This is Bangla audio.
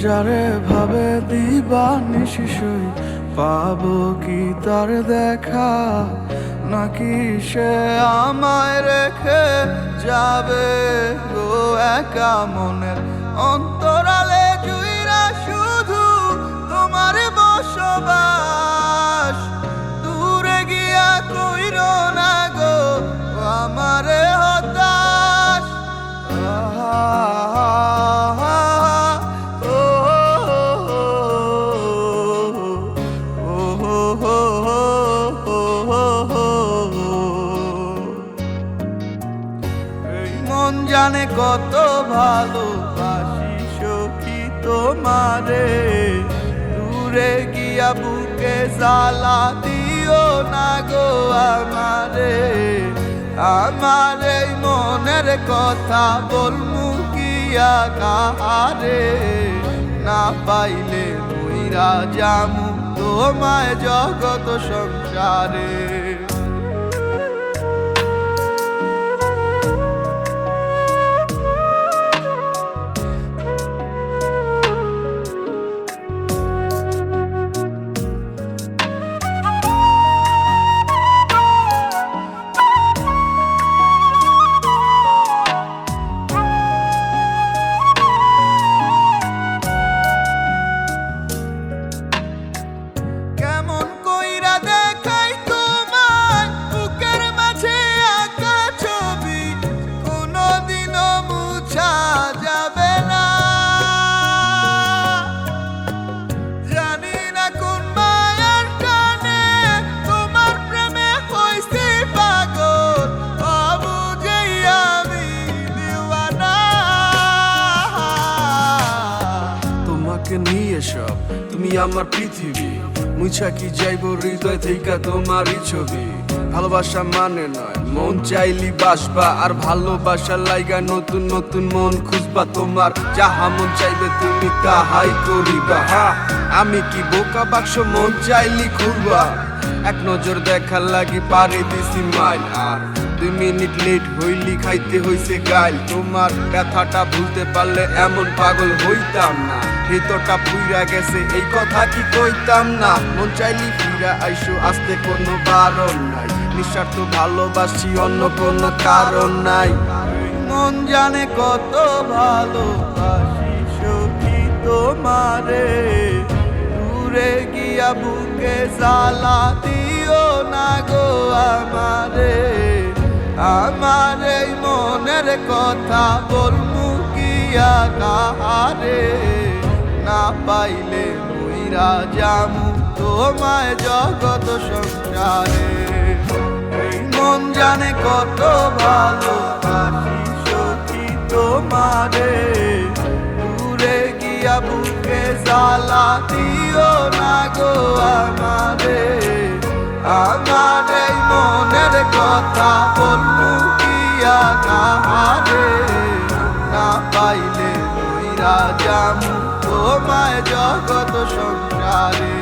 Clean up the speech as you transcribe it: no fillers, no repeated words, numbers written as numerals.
যারে ভাবে দিবানিশি সই, পাবো কি তার দেখা? নাকি সে আমায় রেখে যাবে গো একা মনের অন্তরালে জুইরা শুধু তোমার বসবাস। দূরে গিয়া কইরো না গো আমারে হতাশ। মন জানে কত ভালোবাসি সখী তোমারে, দূরে গিয়া বুকে জ্বালা দিও না গো আমারে। আমার এই মনের কথা বলমু কিয়া কাহারে, না পাইলে মুইরা জামু তোমায় জগত সংসারে। নিয়ে সব তুমি আমার পৃথিবী, মুছা কি যাইব হৃদয় থেকে তোমারই ছবি। ভালোবাসা মানে নয় মন চাইলি বাসবা, আর ভালোবাসার লাইগা নতুন নতুন মন খুঁজবা। তোমার যাহা মন চাইবে তুমি তাহাই করিবা। আমি কি বোকা বাক্স মন চাইলি খুলবা? এক নজর দেখার লাগি পারে দিছি মাইল, আর 2 মিনিট লেট হইলি খাইতে হইছে গাইল। তোমার ব্যথাটা ভুলতে পারলে এমন পাগল হইতাম না, ভিতরটা পুইরা গেছে এই কথা কি কইতাম না। মন চাইলি ফিরা আইসো আসতে কোনো বারণ নাই, নিঃস্বার্থ ভালোবাসি অন্য কোনো কারণ নাই। মন জানে কত ভালোবাসি সখী তোমারে, দূরে গিয়া বুকে জ্বালা দিও না গো আমারে। আমার এই মনের কথা বলমু কিয়া কাহারে, না পাইলে মুইরা জামু তোমায় জগত সংসারে। এই মন জানে কত ভালোবাসি সখী তোমারে, দূরে গিয়া বুকে জ্বালা দিও না গো আমারে। আমার এই মনের কথা বলমু কিয়া কাহারে, না পাইলে মুইরা জামু তোমায় জগত সংসারে।